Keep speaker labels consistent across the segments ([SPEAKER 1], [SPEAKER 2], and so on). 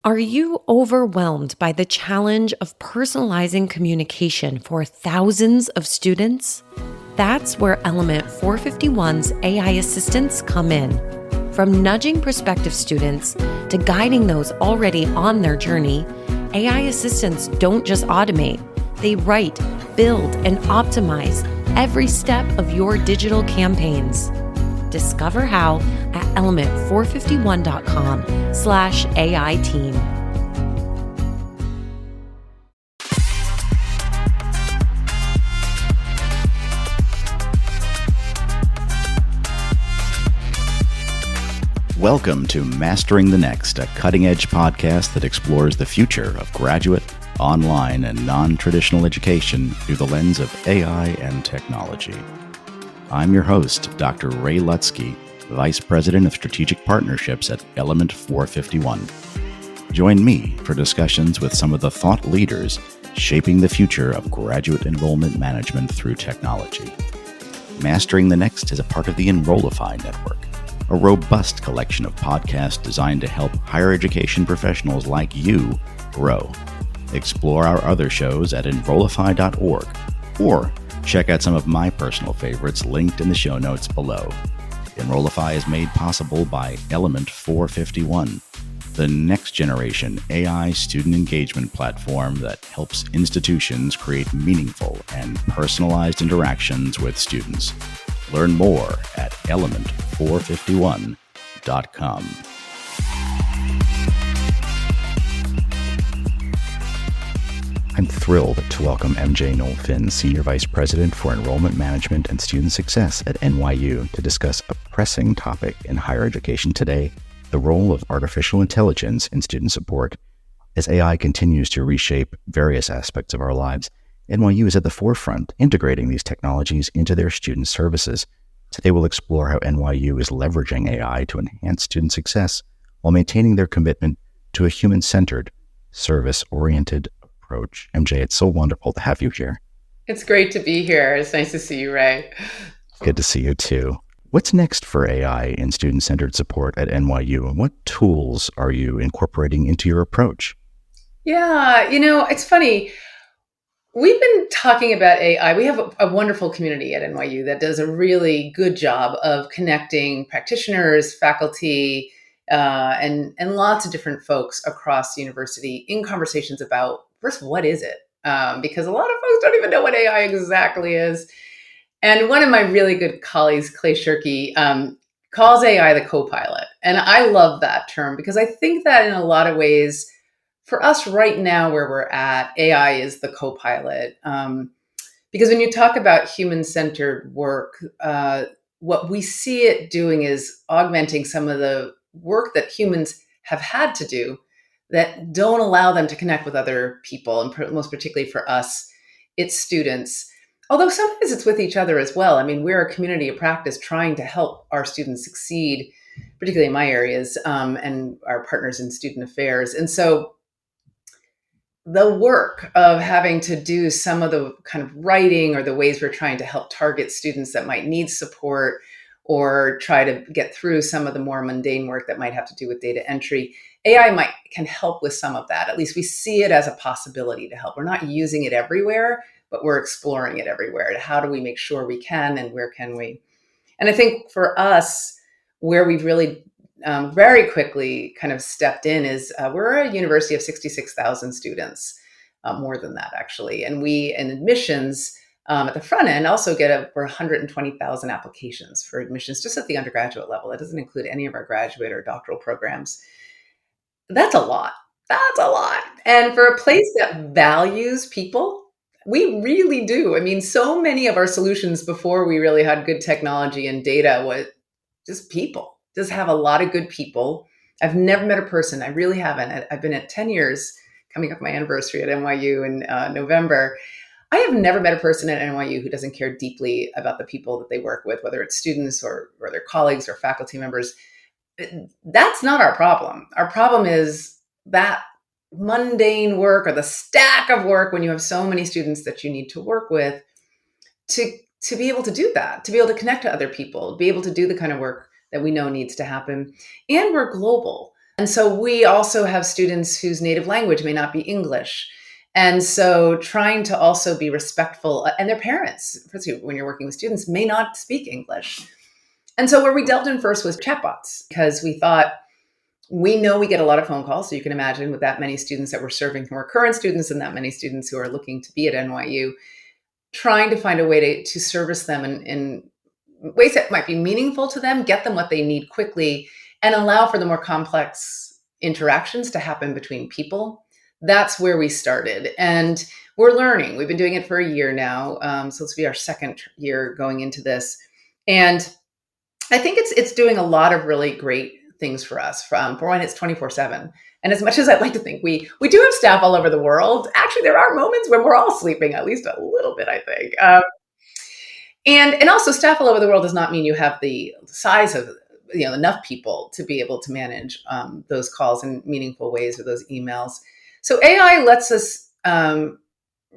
[SPEAKER 1] Are you overwhelmed by the challenge of personalizing communication for thousands of students? That's where Element 451's AI assistants come in. From nudging prospective students to guiding those already on their journey, AI assistants don't just automate, they write, build, and optimize every step of your digital campaigns. Discover how at element451.com/AI team.
[SPEAKER 2] Welcome to Mastering the Next, a cutting-edge podcast that explores the future of graduate, online, and non-traditional education through the lens of AI and technology. I'm your host, Dr. Ray Lutsky, Vice President of Strategic Partnerships at Element 451. Join me for discussions with some of the thought leaders shaping the future of graduate enrollment management through technology. Mastering the Next is a part of the Enroll-Finn network, a robust collection of podcasts designed to help higher education professionals like you grow. Explore our other shows at enrollify.org or check out some of my personal favorites linked in the show notes below. Enrollify is made possible by Element 451, the next generation AI student engagement platform that helps institutions create meaningful and personalized interactions with students. Learn more at element451.com. I'm thrilled to welcome MJ Knoll-Finn, Senior Vice President for Enrollment Management and Student Success at NYU, to discuss a pressing topic in higher education today, the role of artificial intelligence in student support. As AI continues to reshape various aspects of our lives, NYU is at the forefront, integrating these technologies into their student services. Today, we'll explore how NYU is leveraging AI to enhance student success while maintaining their commitment to a human-centered, service-oriented approach. MJ, it's so wonderful to have you here.
[SPEAKER 3] It's great to be here. It's nice to see you, Ray.
[SPEAKER 2] Good to see you too. What's next for AI in student-centered support at NYU, and what tools are you incorporating into your approach?
[SPEAKER 3] Yeah, it's funny. We've been talking about AI. We have a wonderful community at NYU that does a really good job of connecting practitioners, faculty, and lots of different folks across the university in conversations about, first, what is it? Because a lot of folks don't even know what AI exactly is. And one of my really good colleagues, Clay Shirky, calls AI the co-pilot. And I love that term because I think that in a lot of ways, for us right now where we're at, AI is the co-pilot. Because when you talk about human-centered work, what we see it doing is augmenting some of the work that humans have had to do that don't allow them to connect with other people, and most particularly for us, it's students. Although sometimes it's with each other as well. I mean, we're a community of practice trying to help our students succeed, particularly in my areas, and our partners in student affairs. And so the work of having to do some of the kind of writing or the ways we're trying to help target students that might need support or try to get through some of the more mundane work that might have to do with data entry, AI can help with some of that. At least we see it as a possibility to help. We're not using it everywhere, but we're exploring it everywhere. How do we make sure we can, and where can we? And I think for us, where we've really very quickly kind of stepped in is we're a university of 66,000 students, more than that actually. And we, in admissions at the front end, also get over 120,000 applications for admissions just at the undergraduate level. That doesn't include any of our graduate or doctoral programs. That's a lot. That's a lot. And for a place that values people, we really do. I mean, so many of our solutions before we really had good technology and data was just people. Just have a lot of good people. I've never met a person. I really haven't. I've been at 10 years, coming up my anniversary at NYU in November. I have never met a person at NYU who doesn't care deeply about the people that they work with, whether it's students or their colleagues or faculty members. That's not our problem. Our problem is that mundane work or the stack of work when you have so many students that you need to work with to be able to do that, to be able to connect to other people, be able to do the kind of work that we know needs to happen. And we're global. And so we also have students whose native language may not be English. And so trying to also be respectful, and their parents, particularly when you're working with students, may not speak English. And so where we delved in first was chatbots, because we thought, we know we get a lot of phone calls. So you can imagine, with that many students that we're serving who are current students and that many students who are looking to be at NYU, trying to find a way to service them in ways that might be meaningful to them, get them what they need quickly, and allow for the more complex interactions to happen between people. That's where we started. And we're learning. We've been doing it for a year now. So this will be our second year going into this. And I think it's doing a lot of really great things for us. For one, it's 24/7. And as much as I'd like to think we do have staff all over the world, actually there are moments when we're all sleeping at least a little bit, I think. And also, staff all over the world does not mean you have the size of, enough people to be able to manage those calls in meaningful ways, or those emails. So AI lets us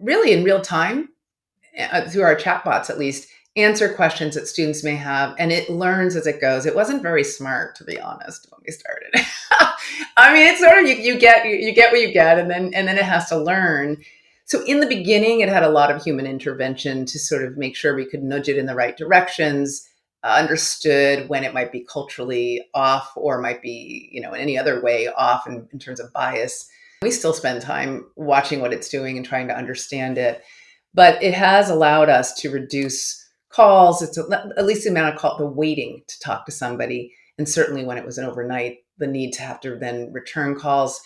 [SPEAKER 3] really in real time, through our chatbots at least, answer questions that students may have, and it learns as it goes. It wasn't very smart, to be honest, when we started. I mean, it's sort of, you get what you get, and then it has to learn. So in the beginning, it had a lot of human intervention to sort of make sure we could nudge it in the right directions, understood when it might be culturally off, or might be, in any other way off in terms of bias. We still spend time watching what it's doing and trying to understand it. But it has allowed us to reduce calls. It's at least the amount of the waiting to talk to somebody. And certainly when it was an overnight, the need to have to then return calls.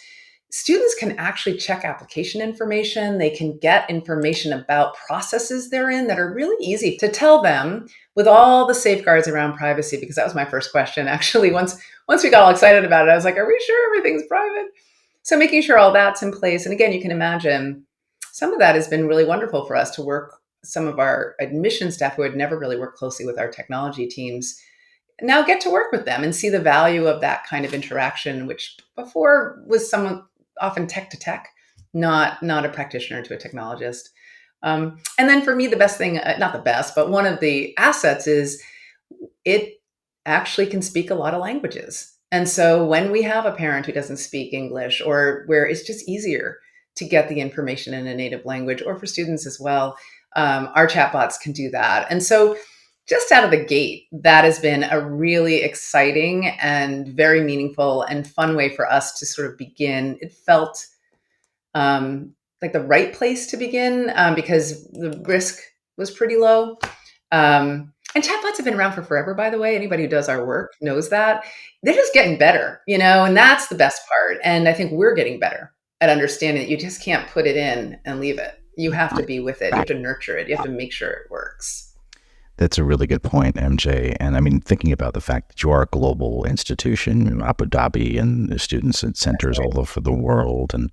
[SPEAKER 3] Students can actually check application information. They can get information about processes they're in that are really easy to tell them, with all the safeguards around privacy, because that was my first question. Actually, once we got all excited about it, I was like, are we sure everything's private? So making sure all that's in place. And again, you can imagine some of that has been really wonderful for us to work. Some of our admission staff who had never really worked closely with our technology teams now get to work with them and see the value of that kind of interaction, which before was someone often tech to tech, not a practitioner to a technologist. And then for me, the best thing, not the best, but one of the assets is it actually can speak a lot of languages. And so when we have a parent who doesn't speak English, or where it's just easier to get the information in a native language, or for students as well, our chatbots can do that. And so just out of the gate, that has been a really exciting and very meaningful and fun way for us to sort of begin. It felt like the right place to begin, because the risk was pretty low. And chatbots have been around for forever, by the way. Anybody who does our work knows that. They're just getting better, and that's the best part. And I think we're getting better at understanding that you just can't put it in and leave it. You have to be with it. You have to nurture it. You have to make sure it works.
[SPEAKER 2] That's a really good point, MJ. And I mean, thinking about the fact that you are a global institution, Abu Dhabi, and students at centers all over the world, and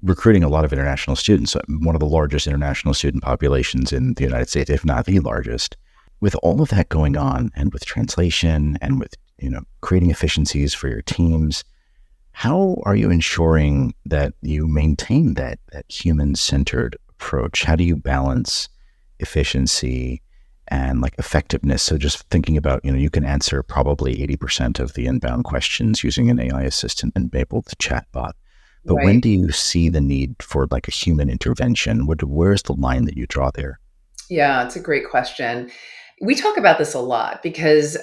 [SPEAKER 2] recruiting a lot of international students, one of the largest international student populations in the United States, if not the largest. With all of that going on, and with translation, and with creating efficiencies for your teams, how are you ensuring that you maintain that human-centered approach? How do you balance efficiency and effectiveness? So just thinking about, you can answer probably 80% of the inbound questions using an AI assistant and able to chatbot. But
[SPEAKER 3] Right.
[SPEAKER 2] When do you see the need for a human intervention? Where's the line that you draw there?
[SPEAKER 3] Yeah, it's a great question. We talk about this a lot because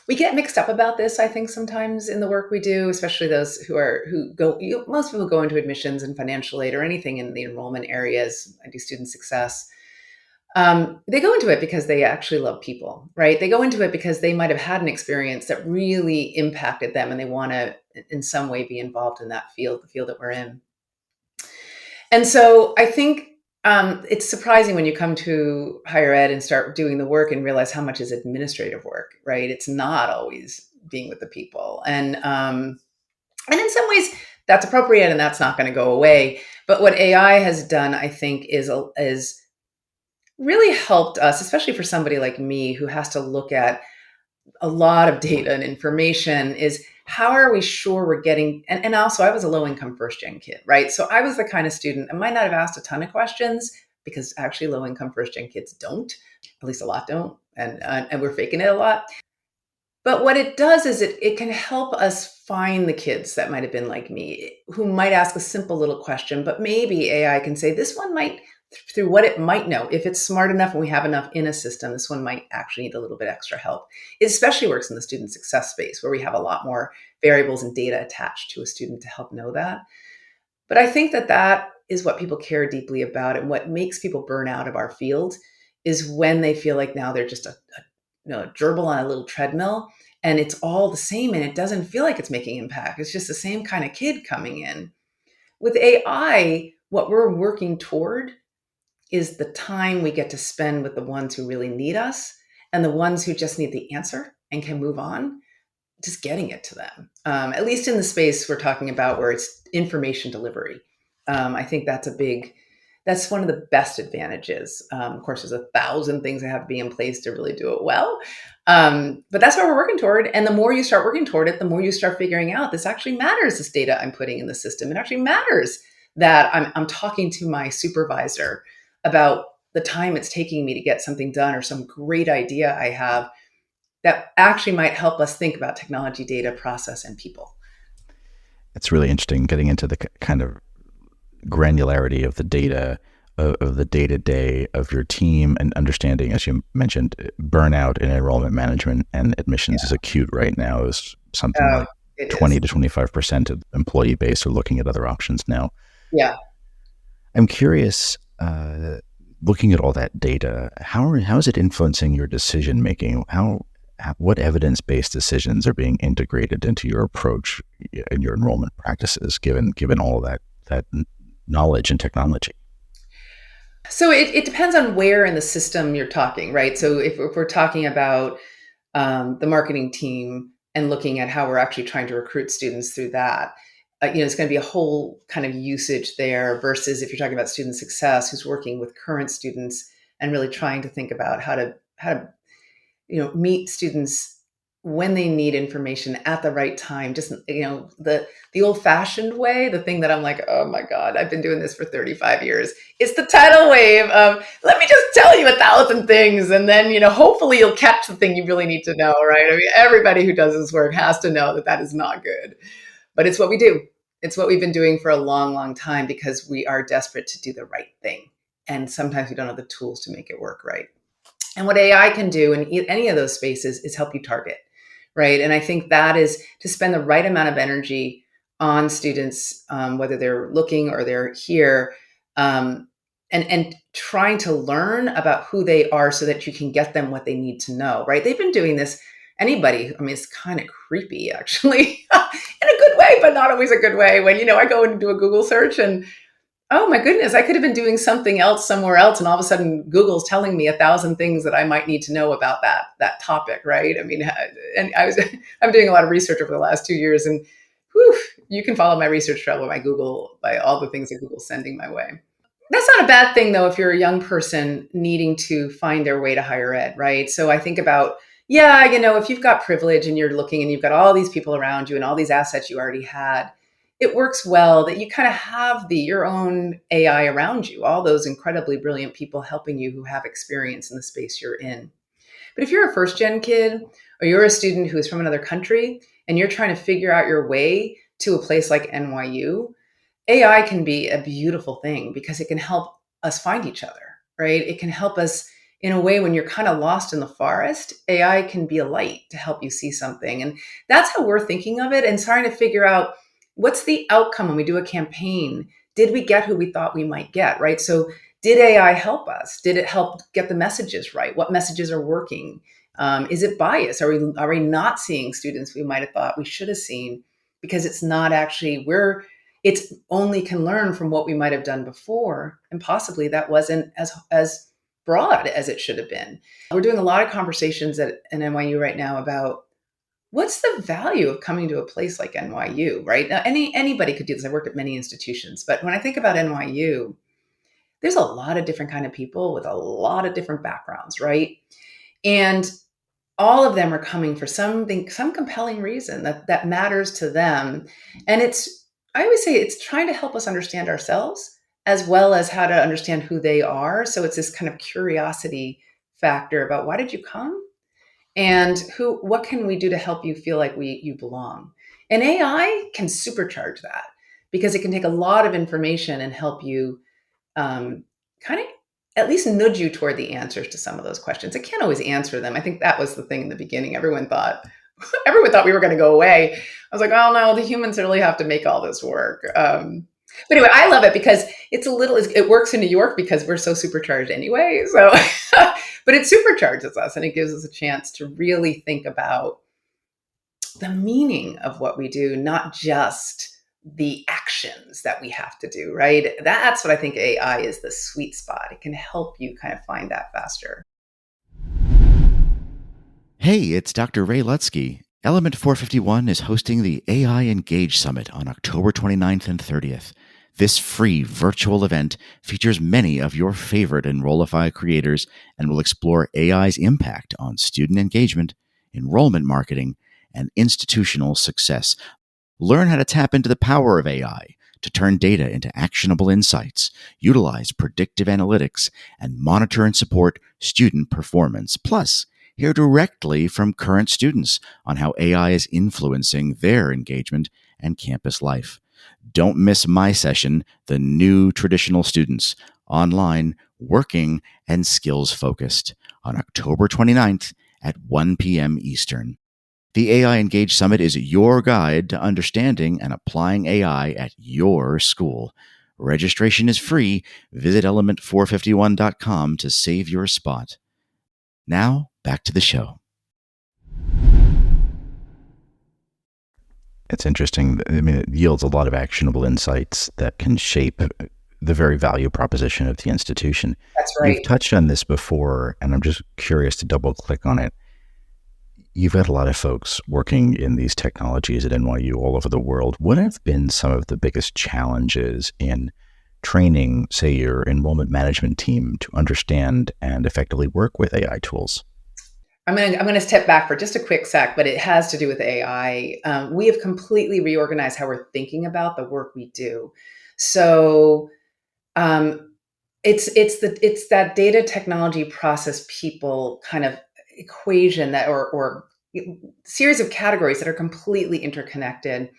[SPEAKER 3] we get mixed up about this, I think, sometimes in the work we do, especially those who go, most people go into admissions and financial aid or anything in the enrollment areas. I do student success. They go into it because they actually love people, right? They go into it because they might have had an experience that really impacted them and they want to, in some way, be involved in that field, the field that we're in. And so I think it's surprising when you come to higher ed and start doing the work and realize how much is administrative work, right? It's not always being with the people. And in some ways, that's appropriate and that's not going to go away. But what AI has done, I think, is really helped us, especially for somebody like me who has to look at a lot of data and information, is how are we sure we're getting, and also I was a low income first gen kid, right? So I was the kind of student, I might not have asked a ton of questions, because actually low income first gen kids don't, at least a lot don't. And we're faking it a lot. But what it does is it can help us find the kids that might have been like me, who might ask a simple little question, but maybe AI can say this one might, through what it might know, if it's smart enough and we have enough in a system, this one might actually need a little bit extra help. It especially works in the student success space where we have a lot more variables and data attached to a student to help know that. But I think that that is what people care deeply about, and what makes people burn out of our field is when they feel like now they're just a gerbil on a little treadmill, and it's all the same and it doesn't feel like it's making impact. It's just the same kind of kid coming in. With AI, what we're working toward is the time we get to spend with the ones who really need us and the ones who just need the answer and can move on, just getting it to them. At least in the space we're talking about where it's information delivery. I think that's one of the best advantages. Of course, there's 1,000 things that have to be in place to really do it well. But that's what we're working toward. And the more you start working toward it, the more you start figuring out this actually matters, this data I'm putting in the system. It actually matters that I'm talking to my supervisor about the time it's taking me to get something done or some great idea I have that actually might help us think about technology, data, process, and people.
[SPEAKER 2] It's really interesting getting into the kind of granularity of the data, of the day-to-day of your team, and understanding, as you mentioned, burnout in enrollment management and admissions is acute right now. Is something like
[SPEAKER 3] It
[SPEAKER 2] 20
[SPEAKER 3] is.
[SPEAKER 2] to 25% of the employee base are looking at other options now.
[SPEAKER 3] Yeah.
[SPEAKER 2] I'm curious, looking at all that data, how is it influencing your decision making? What evidence-based decisions are being integrated into your approach in your enrollment practices, given all of that knowledge and technology?
[SPEAKER 3] So it depends on where in the system you're talking, right? So if we're talking about the marketing team and looking at how we're actually trying to recruit students through that, it's going to be a whole kind of usage there versus if you're talking about student success, who's working with current students and really trying to think about how to meet students when they need information at the right time. Just the old fashioned way, the thing that I'm like, oh my god, I've been doing this for 35 years. It's the tidal wave of let me just tell you 1,000 things, and then hopefully you'll catch the thing you really need to know, right? I mean, everybody who does this work has to know that that is not good, but it's what we do. It's what we've been doing for a long, long time because we are desperate to do the right thing, and sometimes we don't have the tools to make it work right. And what AI can do in any of those spaces is help you target, right? And I think that is to spend the right amount of energy on students, whether they're looking or they're here, and trying to learn about who they are so that you can get them what they need to know, right? They've been doing this. Anybody, I mean, it's kind of creepy actually, in a good way, but not always a good way. When I go and do a Google search and oh my goodness, I could have been doing something else somewhere else, and all of a sudden Google's telling me 1,000 things that I might need to know about that topic, right? I mean, and I'm doing a lot of research over the last 2 years, and whew, you can follow my research trail by all the things that Google's sending my way. That's not a bad thing though if you're a young person needing to find their way to higher ed, right? So I think about, if you've got privilege and you're looking and you've got all these people around you and all these assets you already had, it works well that you kind of have your own AI around you, all those incredibly brilliant people helping you who have experience in the space you're in. But if you're a first gen kid or you're a student who is from another country and you're trying to figure out your way to a place like NYU, AI can be a beautiful thing because it can help us find each other, right? It can help us in a way when you're kind of lost in the forest. AI can be a light to help you see something. And that's how we're thinking of it and trying to figure out what's the outcome when we do a campaign. Did we get who we thought we might get, right? So did AI help us? Did it help get the messages right? What messages are working? Is it biased? Are we not seeing students we might have thought we should have seen because it's not actually it's only can learn from what we might have done before, and possibly that wasn't as broad as it should have been. We're doing a lot of conversations at NYU right now about what's the value of coming to a place like NYU, right? Now, anybody could do this. I worked at many institutions, but when I think about NYU, there's a lot of different kind of people with a lot of different backgrounds, right? And all of them are coming for some compelling reason that matters to them. And I always say it's trying to help us understand ourselves as well as how to understand who they are. So it's this kind of curiosity factor about why did you come? And what can we do to help you feel like you belong? And AI can supercharge that because it can take a lot of information and help you kind of at least nudge you toward the answers to some of those questions. It can't always answer them. I think that was the thing in the beginning. Everyone thought we were going to go away. I was like, oh no, the humans really have to make all this work. But anyway, I love it because it works in New York because we're so supercharged anyway. So, but it supercharges us and it gives us a chance to really think about the meaning of what we do, not just the actions that we have to do, right? That's what I think AI is, the sweet spot. It can help you kind of find that faster.
[SPEAKER 2] Hey, it's Dr. Ray Lutsky. Element 451 is hosting the AI Engage Summit on October 29th and 30th. This free virtual event features many of your favorite Enrollify creators and will explore AI's impact on student engagement, enrollment marketing, and institutional success. Learn how to tap into the power of AI to turn data into actionable insights, utilize predictive analytics, and monitor and support student performance. Plus, hear directly from current students on how AI is influencing their engagement and campus life. Don't miss my session, The New Traditional Students, online, working, and skills focused, on October 29th at 1 p.m. Eastern. The AI Engage Summit is your guide to understanding and applying AI at your school. Registration is free. Visit element451.com to save your spot. Now, back to the show. It's interesting. I mean, it yields a lot of actionable insights that can shape the very value proposition of the institution.
[SPEAKER 3] That's right.
[SPEAKER 2] You've touched on this before, and I'm just curious to double click on it. You've got a lot of folks working in these technologies at NYU all over the world. What have been some of the biggest challenges in training, say, your enrollment management team to understand and effectively work with AI tools?
[SPEAKER 3] I'm going to step back for just a quick sec, but it has to do with AI. We have completely reorganized how we're thinking about the work we do. So it's that data, technology, process, people kind of equation that or series of categories that are completely interconnected.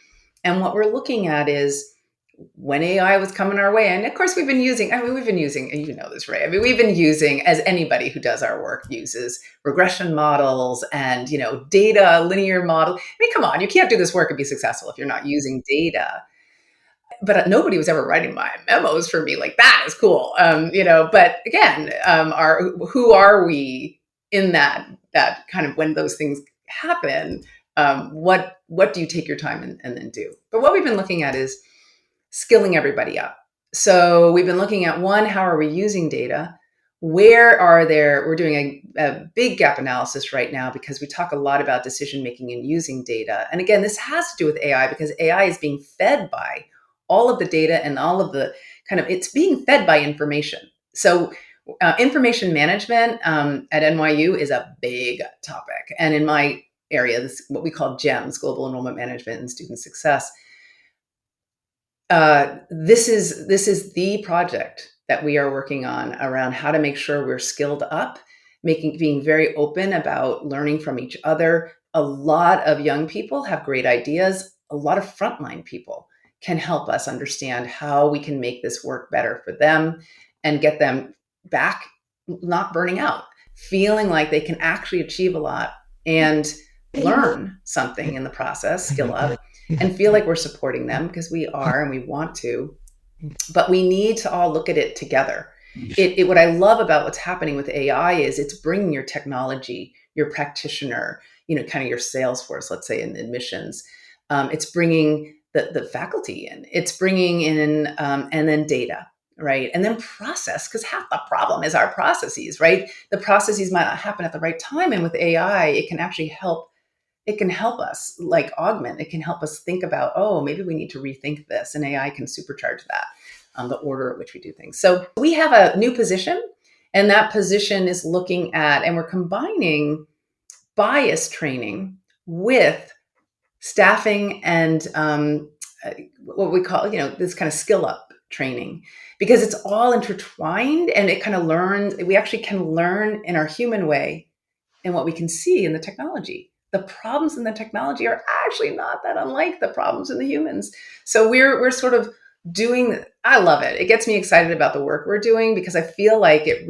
[SPEAKER 3] And what we're looking at is when AI was coming our way, and of course we've been using, and you know this, Ray. We've been using, as anybody who does our work uses, regression models and, data, linear model. Come on, you can't do this work and be successful if you're not using data. But nobody was ever writing my memos for me. Like, that is cool. But again, who are we in that kind of, when those things happen, what do you take your time and then do? But what we've been looking at is skilling everybody up. So we've been looking at, one, how are we using data? We're doing a big gap analysis right now because we talk a lot about decision making and using data. And again, this has to do with AI because AI is being fed by all of the data and all of the it's being fed by information. So information management at NYU is a big topic. And in my area, this what we call GEMS, Global Enrollment Management and Student Success. This is the project that we are working on around how to make sure we're skilled up, being very open about learning from each other. A lot of young people have great ideas. A lot of frontline people can help us understand how we can make this work better for them and get them back, not burning out, feeling like they can actually achieve a lot and learn something in the process, skill up, and feel like we're supporting them, because we are and we want to, but we need to all look at it together. What I love about what's happening with AI is it's bringing your technology, your practitioner, kind of your sales force, let's say in admissions. It's bringing the faculty in, it's bringing in, and then data, right? And then process, because half the problem is our processes, right? The processes might not happen at the right time. And with AI, it can actually help. It can help us augment. It can help us think about, oh, maybe we need to rethink this, and AI can supercharge that, the order at which we do things. So we have a new position, and that position is looking at, and we're combining bias training with staffing and what we call, this kind of skill up training, because it's all intertwined, and it kind of we actually can learn in our human way and what we can see in the technology. The problems in the technology are actually not that unlike the problems in the humans. So we're sort of doing, I love it. It gets me excited about the work we're doing because I feel like it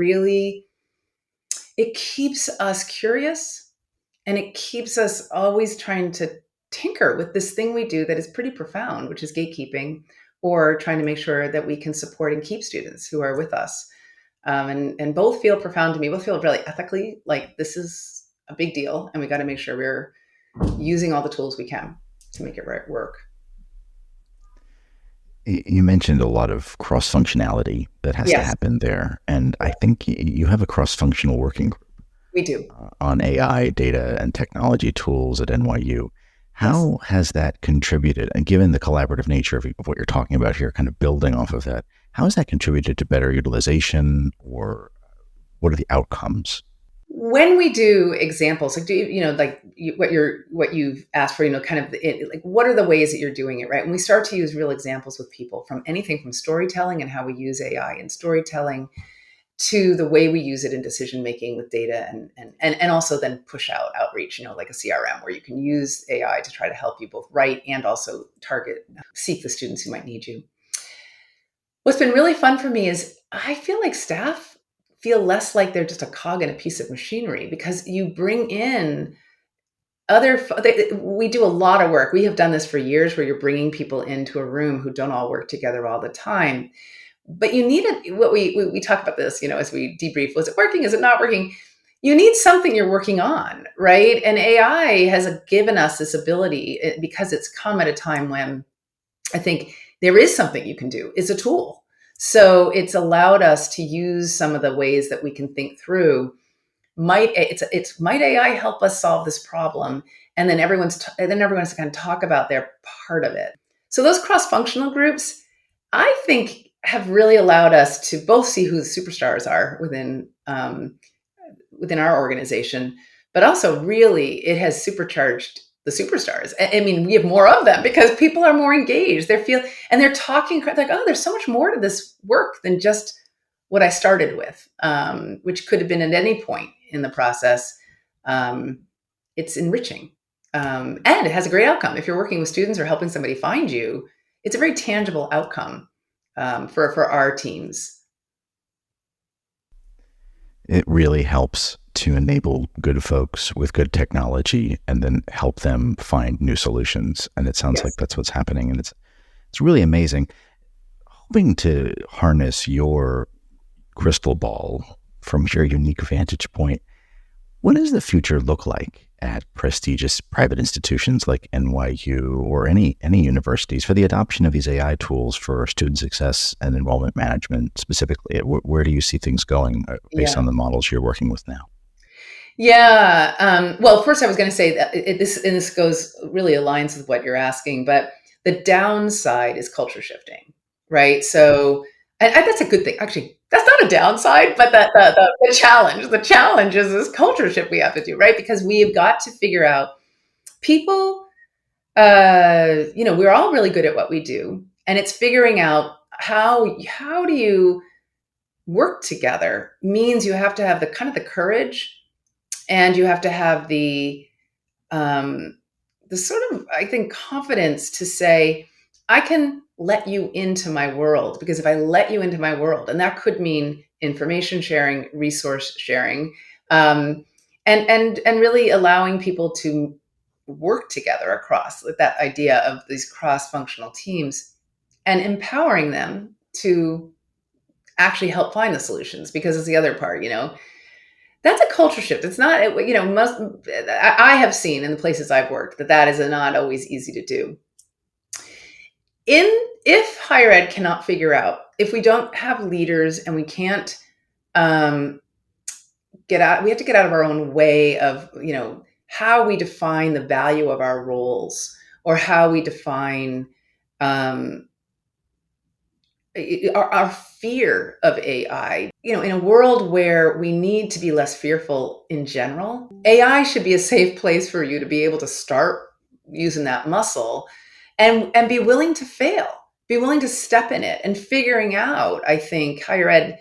[SPEAKER 3] keeps us curious, and it keeps us always trying to tinker with this thing we do that is pretty profound, which is gatekeeping, or trying to make sure that we can support and keep students who are with us. And both feel profound to me. Both feel really ethically like this is a big deal, and we got to make sure we're using all the tools we can to make it work.
[SPEAKER 2] You mentioned a lot of cross-functionality that has to
[SPEAKER 3] Yes,
[SPEAKER 2] happen there. And I think you have a cross-functional working group
[SPEAKER 3] we do.
[SPEAKER 2] on AI, data, and technology tools at NYU.
[SPEAKER 3] Yes.
[SPEAKER 2] How has that contributed? And given the collaborative nature of what you're talking about here, kind of building off of that, how has that contributed to better utilization, or what are the outcomes?
[SPEAKER 3] When we do examples, like what you've asked for, kind of like what are the ways that you're doing it, right? When we start to use real examples with people, from anything from storytelling and how we use AI in storytelling, to the way we use it in decision making with data, and also then push outreach, like a CRM, where you can use AI to try to help you both write and also seek the students who might need you. What's been really fun for me is I feel like staff feel less like they're just a cog in a piece of machinery, because you bring in we do a lot of work. We have done this for years, where you're bringing people into a room who don't all work together all the time. But you need it. What we talk about this, as we debrief, was it working? Is it not working? You need something you're working on, right? And AI has given us this ability, because it's come at a time when I think there is something you can do. It's a tool. So it's allowed us to use some of the ways that we can think through. Might AI help us solve this problem? And then everyone's going to talk about their part of it. So those cross-functional groups, I think, have really allowed us to both see who the superstars are within our organization, but also really it has supercharged the superstars. I mean, we have more of them because people are more engaged. They're talking like, oh, there's so much more to this work than just what I started with, which could have been at any point in the process. It's enriching, and it has a great outcome. If you're working with students or helping somebody find you, it's a very tangible outcome for our teams.
[SPEAKER 2] It really helps to enable good folks with good technology and then help them find new solutions. And it sounds like
[SPEAKER 3] Yes.
[SPEAKER 2] that's what's happening. And it's really amazing. Hoping to harness your crystal ball from your unique vantage point, what does the future look like at prestigious private institutions like NYU or any universities for the adoption of these AI tools for student success and enrollment management specifically? Where do you see things going based
[SPEAKER 3] Yeah.
[SPEAKER 2] on the models you're working with now?
[SPEAKER 3] Yeah. Well, first I was going to say that this goes really aligns with what you're asking, but the downside is culture shifting, right? So, and that's a good thing. Actually, that's not a downside, but the challenge is this culture shift we have to do, right? Because we have got to figure out people. We're all really good at what we do, and it's figuring out how do you work together. Means you have to have the kind of the courage, and you have to have the sort of, I think, confidence to say, I can let you into my world, because if I let you into my world, and that could mean information sharing, resource sharing, and really allowing people to work together across that idea of these cross-functional teams, and empowering them to actually help find the solutions, because it's the other part, that's a culture shift. It's not, I have seen in the places I've worked that is not always easy to do. If higher ed cannot figure out, if we don't have leaders and we can't we have to get out of our own way of, how we define the value of our roles, or how we define our fear of AI. In a world where we need to be less fearful in general, AI should be a safe place for you to be able to start using that muscle, and be willing to fail, be willing to step in it, and figuring out, I think higher ed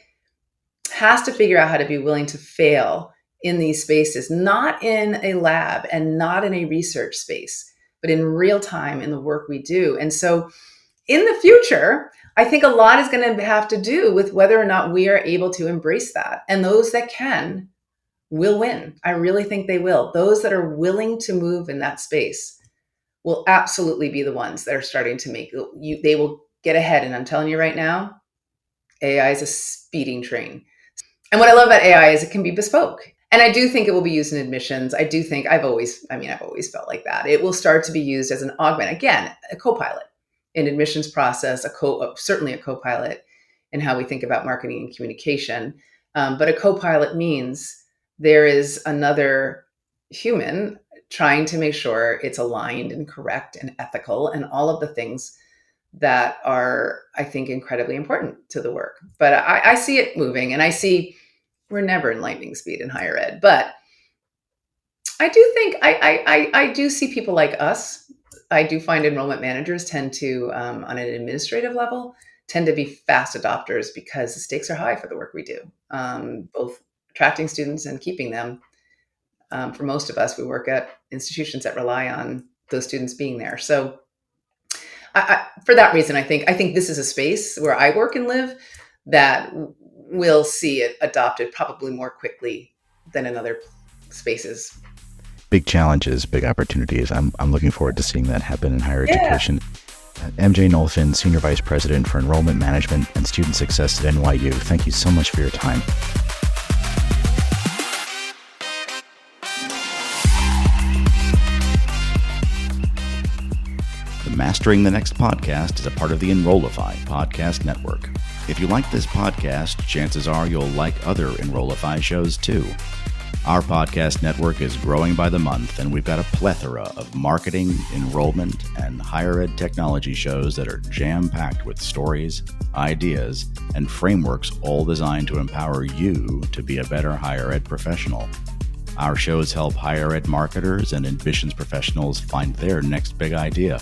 [SPEAKER 3] has to figure out how to be willing to fail in these spaces, not in a lab and not in a research space, but in real time in the work we do. And so in the future, I think a lot is going to have to do with whether or not we are able to embrace that. And those that can will win. I really think they will. Those that are willing to move in that space will absolutely be the ones that are starting to make they will get ahead. And I'm telling you right now, AI is a speeding train. And what I love about AI is it can be bespoke. And I do think it will be used in admissions. I do think I've always felt like that. It will start to be used as an augment, again, a co-pilot in admissions process, certainly a co-pilot in how we think about marketing and communication. But a co-pilot means there is another human trying to make sure it's aligned and correct and ethical and all of the things that are, I think, incredibly important to the work. But I see it moving, and I see we're never in lightning speed in higher ed. But I do think I do see people like us. I do find enrollment managers tend to, on an administrative level, tend to be fast adopters because the stakes are high for the work we do, both attracting students and keeping them. For most of us, we work at institutions that rely on those students being there. So for that reason, I think this is a space where I work and live that will see it adopted probably more quickly than in other spaces.
[SPEAKER 2] Big challenges, big opportunities. I'm looking forward to seeing that happen in higher education. MJ Knoll-Finn, Senior Vice President for Enrollment Management and Student Success at NYU. Thank you so much for your time. The Mastering the Next podcast is a part of the Enrollify podcast network. If you like this podcast, chances are you'll like other Enrollify shows too. Our podcast network is growing by the month, and we've got a plethora of marketing, enrollment, and higher ed technology shows that are jam-packed with stories, ideas, and frameworks all designed to empower you to be a better higher ed professional. Our shows help higher ed marketers and admissions professionals find their next big idea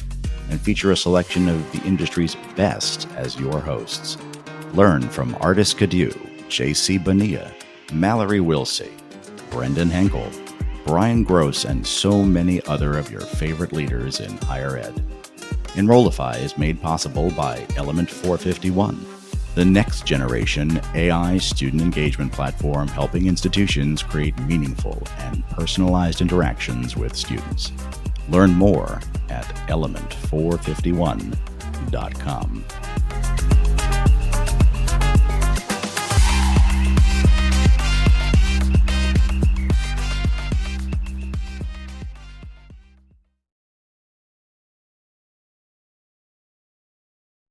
[SPEAKER 2] and feature a selection of the industry's best as your hosts. Learn from Artis Cadieux, J.C. Bonilla, Mallory Wilsey, Brendan Henkel, Brian Gross, and so many other of your favorite leaders in higher ed. Enrollify is made possible by Element 451, the next generation AI student engagement platform helping institutions create meaningful and personalized interactions with students. Learn more at element451.com.